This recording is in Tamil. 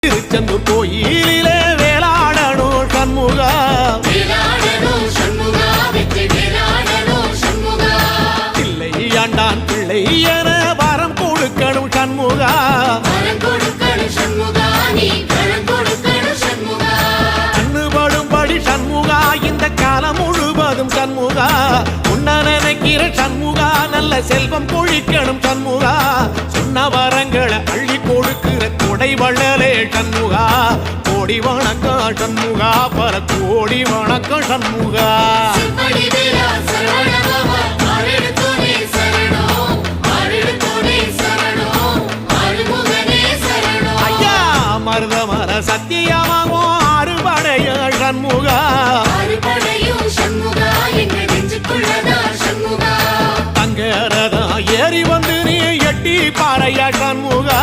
திருச்செந்தூர் கோயிலிலே வேளாடணும் சண்முகா, பிள்ளை ஆண்டான் பிள்ளை என வரம் கொடுக்கணும் சண்முகா, கண்ணுபடும்படி சண்முகா இந்த காலம் முழுவதும் சண்முகா, உன்ன நினைக்கிற சண்முகா நல்ல செல்வம் பொழிக்கணும் சண்முகா, சொன்ன வரங்களை அள்ளி கொடுக்கிற கொடை வள்ளலே சண்முகா, கோடி வணக்கம் சண்முகா, பல கோடி வணக்கம் சண்முகா. ஐயா மருதமர சத்தியமாகும் அறுபடைய சண்முகா, தங்கரதா ஏறி வந்து நீ எட்டி பாறையா சண்முகா,